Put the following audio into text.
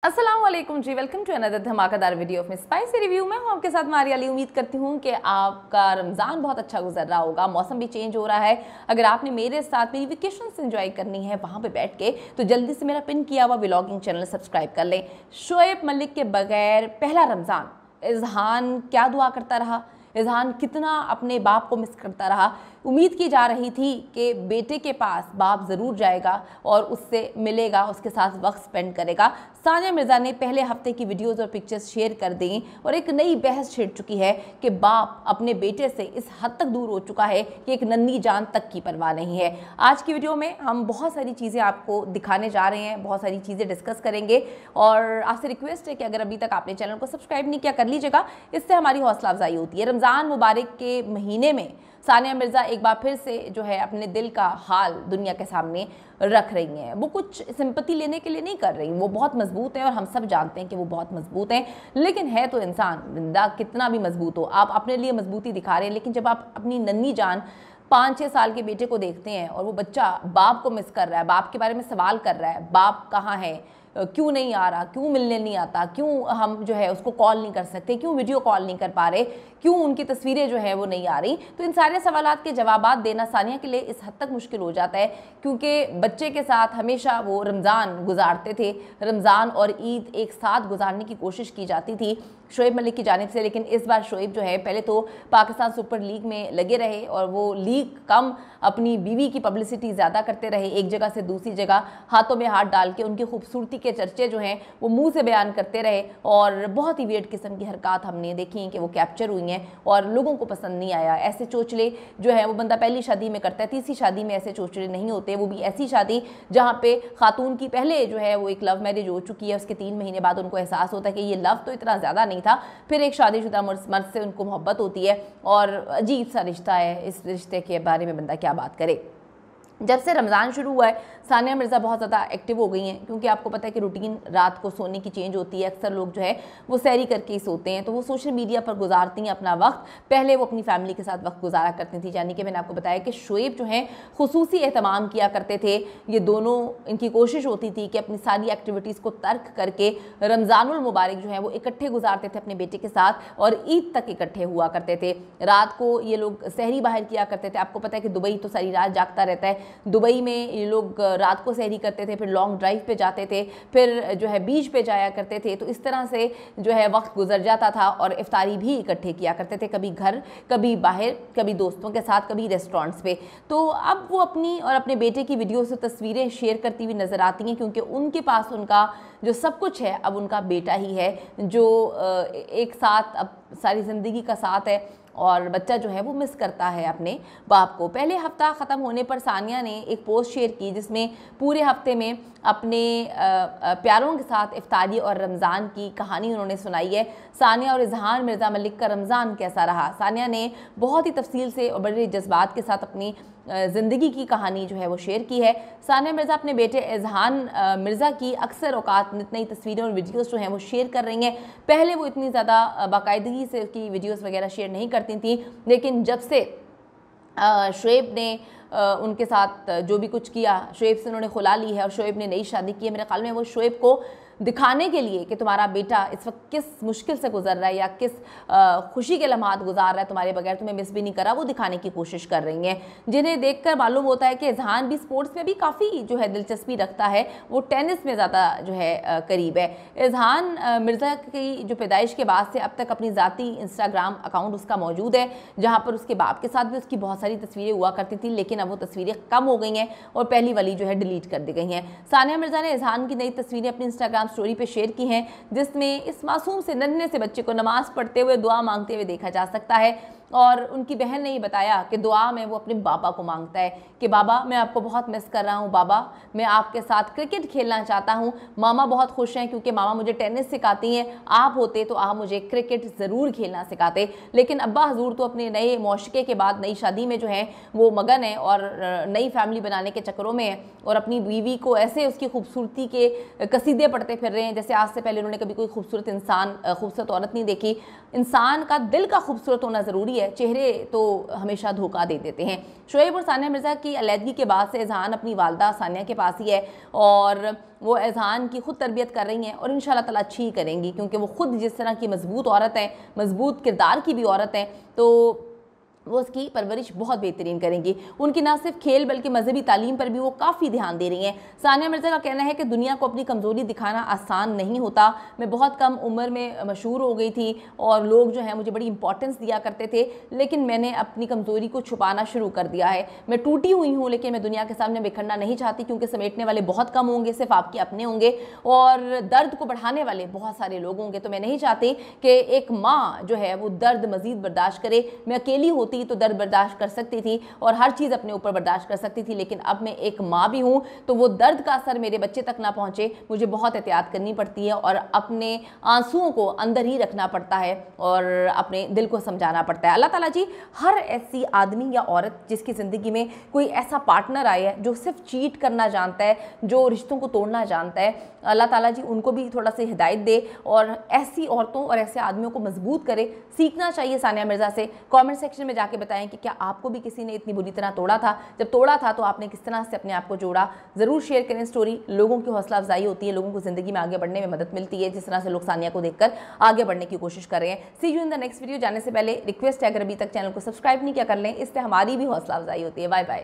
अस्सलाम वालेकुम जी, welcome to another धमाकेदार वीडियो ऑफ स्पाइसी रिव्यू। मैं हूं आपके साथ मारिया अली। उम्मीद करती हूं कि आपका रमज़ान बहुत अच्छा गुजर रहा होगा। मौसम भी चेंज हो रहा है। अगर आपने मेरे साथ मेरी वेकेशंस एंजॉय करनी है वहां पे बैठ के, तो जल्दी से मेरा पिन किया हुआ व्लॉगिंग चैनल सब्सक्राइब कर लें। शोएब मलिक के बगैर पहला रमज़ान, इज़हान क्या दुआ करता रहा, इज़हान कितना अपने बाप को मिस करता रहा। उम्मीद की जा रही थी कि बेटे के पास बाप ज़रूर जाएगा और उससे मिलेगा, उसके साथ वक्त स्पेंड करेगा। सानिया मिर्ज़ा ने पहले हफ्ते की वीडियोज़ और पिक्चर्स शेयर कर दी और एक नई बहस छिड़ चुकी है कि बाप अपने बेटे से इस हद तक दूर हो चुका है कि एक नन्ही जान तक की परवाह नहीं है। आज की वीडियो में हम बहुत सारी चीज़ें आपको दिखाने जा रहे हैं, बहुत सारी चीज़ें डिस्कस करेंगे और आपसे रिक्वेस्ट है कि अगर अभी तक आपने चैनल को सब्सक्राइब नहीं किया कर लीजिएगा, इससे हमारी हौसला अफजाई होती है। रमज़ान मुबारक के महीने में सानिया मिर्ज़ा एक बार फिर से जो है अपने दिल का हाल दुनिया के सामने रख रही हैं। वो कुछ सिंपैथी लेने के लिए नहीं कर रही, वो बहुत मजबूत हैं और हम सब जानते हैं कि वो बहुत मजबूत हैं। लेकिन है तो इंसान, जिंदा कितना भी मजबूत हो, आप अपने लिए मजबूती दिखा रहे हैं, लेकिन जब आप अपनी नन्ही जान 5-6 साल के बेटे को देखते हैं और वो बच्चा बाप को मिस कर रहा है, बाप के बारे में सवाल कर रहा है, बाप कहाँ है, क्यों नहीं आ रहा, क्यों मिलने नहीं आता, क्यों हम जो है उसको कॉल नहीं कर सकते, क्यों वीडियो कॉल नहीं कर पा रहे, क्यों उनकी तस्वीरें जो है वो नहीं आ रही, तो इन सारे सवालात के जवाबात देना सानिया के लिए इस हद तक मुश्किल हो जाता है क्योंकि बच्चे के साथ हमेशा वो रमज़ान गुजारते थे। रमज़ान और ईद एक साथ गुजारने की कोशिश की जाती थी शोएब मलिक की जानिब से, लेकिन इस बार शोएब जो है पहले तो पाकिस्तान सुपर लीग में लगे रहे और वो लीग कम अपनी बीवी की पब्लिसिटी ज़्यादा करते रहे। एक जगह से दूसरी जगह हाथों में हाथ डाल के उनकी खूबसूरती के चर्चे जो हैं वो मुंह से बयान करते रहे और बहुत ही वियर्ड किस्म की हरकत हमने देखी कि वो कैप्चर हुई हैं और लोगों को पसंद नहीं आया। ऐसे चोचले जो है वो बंदा पहली शादी में करता है, तीसरी शादी में ऐसे चोचले नहीं होते, वो भी ऐसी शादी जहाँ पे खातून की पहले जो है वो एक लव मैरिज हो चुकी है, उसके 3 महीने बाद उनको एहसास होता है कि ये लव तो इतना ज़्यादा नहीं था, फिर एक शादीशुदा मर्द से उनको मोहब्बत होती है और अजीब सा रिश्ता है। इस रिश्ते के बारे में बंदा क्या बात करे। जब से रमज़ान शुरू हुआ है सानिया मिर्ज़ा बहुत ज़्यादा एक्टिव हो गई हैं क्योंकि आपको पता है कि रूटीन रात को सोने की चेंज होती है। अक्सर लोग जो है वो सैरी करके ही सोते हैं, तो वो सोशल मीडिया पर गुजारती हैं अपना वक्त। पहले वो अपनी फैमिली के साथ वक्त गुजारा करती थी, यानी कि मैंने आपको बताया कि शोएब जो हैं खुसूसी एहतमाम किया करते थे। ये दोनों, इनकी कोशिश होती थी कि अपनी सारी एक्टिविटीज़ को तर्क करके रमज़ानुल मुबारक जो है वो इकट्ठे गुजारते थे अपने बेटे के साथ और ईद तक इकट्ठे हुआ करते थे। रात को ये लोग सहरी बाहर किया करते थे। आपको पता है कि दुबई तो सारी रात जागता रहता है, दुबई में ये लोग रात को सहरी करते थे, फिर लॉन्ग ड्राइव पे जाते थे, फिर जो है बीच पे जाया करते थे। तो इस तरह से जो है वक्त गुजर जाता था और इफ्तारी भी इकट्ठे किया करते थे, कभी घर, कभी बाहर, कभी दोस्तों के साथ, कभी रेस्टोरेंट्स पे। तो अब वो अपनी और अपने बेटे की वीडियो से तस्वीरें शेयर करती हुई नज़र आती हैं क्योंकि उनके पास उनका जो सब कुछ है अब उनका बेटा ही है जो एक साथ अब सारी ज़िंदगी का साथ है और बच्चा जो है वो मिस करता है अपने बाप को। पहले हफ्ता ख़त्म होने पर सानिया ने एक पोस्ट शेयर की जिसमें पूरे हफ्ते में अपने प्यारों के साथ इफ्तारी और रमज़ान की कहानी उन्होंने सुनाई है। सानिया और इज़हान मिर्ज़ा मलिक का रमज़ान कैसा रहा। सानिया ने बहुत ही तफसील से और बड़े जज्बात के साथ अपनी ज़िंदगी की कहानी जो है वो शेयर की है। सानिया मिर्ज़ा अपने बेटे इज़हान मिर्ज़ा की अक्सर औकात नित नई तस्वीरें और वीडियोस जो हैं वो शेयर कर रही हैं। पहले वो इतनी ज़्यादा बाकायदगी से उसकी वीडियोस वगैरह शेयर नहीं करती थी, लेकिन जब से शोएब ने उनके साथ जो भी कुछ किया, शोएब से उन्होंने खुला ली है और शोएब ने नई शादी की है, मेरे ख्याल में वो शोएब को दिखाने के लिए कि तुम्हारा बेटा इस वक्त किस मुश्किल से गुजर रहा है या किस खुशी के लम्हात गुजार रहा है तुम्हारे बगैर, तुम्हें मिस भी नहीं करा, वो दिखाने की कोशिश कर रही हैं। जिन्हें देखकर मालूम होता है कि इज़हान भी स्पोर्ट्स में भी काफ़ी जो है दिलचस्पी रखता है, वो टेनिस में ज़्यादा जो है करीब है। इज़हान मिर्ज़ा की जो पैदाइश के बाद से अब तक अपनी ज़ाती इंस्टाग्राम अकाउंट उसका मौजूद है जहाँ पर उसके बाप के साथ भी उसकी बहुत सारी तस्वीरें हुआ करती थी, लेकिन अब वो तस्वीरें कम हो गई हैं और पहली वाली जो है डिलीट कर दी गई हैं। सानिया मिर्ज़ा ने इज़हान की नई तस्वीरें अपनी इंस्टाग्राम स्टोरी पे शेयर की हैं जिसमें इस मासूम से नन्हे से बच्चे को नमाज पढ़ते हुए दुआ मांगते हुए देखा जा सकता है और उनकी बहन ने ही बताया कि दुआ में वो अपने बाबा को मांगता है कि बाबा मैं आपको बहुत मिस कर रहा हूँ, बाबा मैं आपके साथ क्रिकेट खेलना चाहता हूँ, मामा बहुत खुश हैं क्योंकि मामा मुझे टेनिस सिखाती हैं, आप होते तो आप मुझे क्रिकेट ज़रूर खेलना सिखाते। लेकिन अब्बा हजूर तो अपने नए मौशके के बाद नई शादी में जो है वो मगन है और नई फैमिली बनाने के चक्करों में है और अपनी बीवी को ऐसे उसकी खूबसूरती के कसीदे पढ़ते फिर रहे हैं जैसे आज से पहले उन्होंने कभी कोई खूबसूरत इंसान, खूबसूरत औरत नहीं देखी। इंसान का दिल का खूबसूरत होना ज़रूरी वही है, चेहरे तो हमेशा धोखा दे देते हैं। शोएब और सानिया मिर्ज़ा की अलैदगी के बाद से एज़हान अपनी वालदा सानिया के पास ही है और वो एज़हान की खुद तरबियत कर रही हैं और इंशाल्लाह ताला अच्छी ही करेंगी, क्योंकि वो खुद जिस तरह की मजबूत औरत है, मजबूत किरदार की भी औरत है, तो वो उसकी परवरिश बहुत बेहतरीन करेंगी। उनकी ना सिर्फ खेल बल्कि मजहबी तालीम पर भी वो काफ़ी ध्यान दे रही हैं। सानिया मिर्ज़ा का कहना है कि दुनिया को अपनी कमज़ोरी दिखाना आसान नहीं होता। मैं बहुत कम उम्र में मशहूर हो गई थी और लोग जो हैं मुझे बड़ी इंपॉर्टेंस दिया करते थे, लेकिन मैंने अपनी कमज़ोरी को छुपाना शुरू कर दिया है। मैं टूटी हुई हूँ, लेकिन मैं दुनिया के सामने बिखरना नहीं चाहती, क्योंकि समेटने वाले बहुत कम होंगे, सिर्फ आपके अपने होंगे और दर्द को बढ़ाने वाले बहुत सारे लोग होंगे। तो मैं नहीं चाहती कि एक माँ जो है वो दर्द मज़ीद बर्दाश्त करे। मैं अकेली होती तो दर्द बर्दाश्त कर सकती थी और हर चीज़ अपने ऊपर बर्दाश्त कर सकती थी, लेकिन अब मैं एक माँ भी हूँ, तो वो दर्द का असर मेरे बच्चे तक ना पहुँचे, मुझे बहुत एहतियात करनी पड़ती है और अपने आंसुओं को अंदर ही रखना पड़ता है और अपने दिल को समझाना पड़ता है। अल्लाह ताला जी हर ऐसी आदमी या औरत जिसकी ज़िंदगी में कोई ऐसा पार्टनर आया है जो सिर्फ चीट करना जानता है, जो रिश्तों को तोड़ना जानता है, अल्लाह ताला जी उनको भी थोड़ा सा हिदायत दे और ऐसी औरतों और ऐसे आदमियों को मजबूत करे। सीखना चाहिए सानिया मिर्ज़ा से। कमेंट सेक्शन में जाके बताएं कि क्या आपको भी किसी ने इतनी बुरी तरह तोड़ा था, जब तोड़ा था तो आपने किस तरह से अपने आप को जोड़ा। ज़रूर शेयर करें स्टोरी, लोगों की हौसला अफजाई होती है, लोगों को ज़िंदगी में आगे बढ़ने में मदद मिलती है, जिस तरह से लोग सानिया को देखकर आगे बढ़ने की कोशिश कर रहे हैं। See you in the next video. जाने से पहले रिक्वेस्ट है, अगर अभी तक चैनल को सब्सक्राइब नहीं किया कर लें, इससे हमारी भी हौसला अफजाई होती है। Bye bye.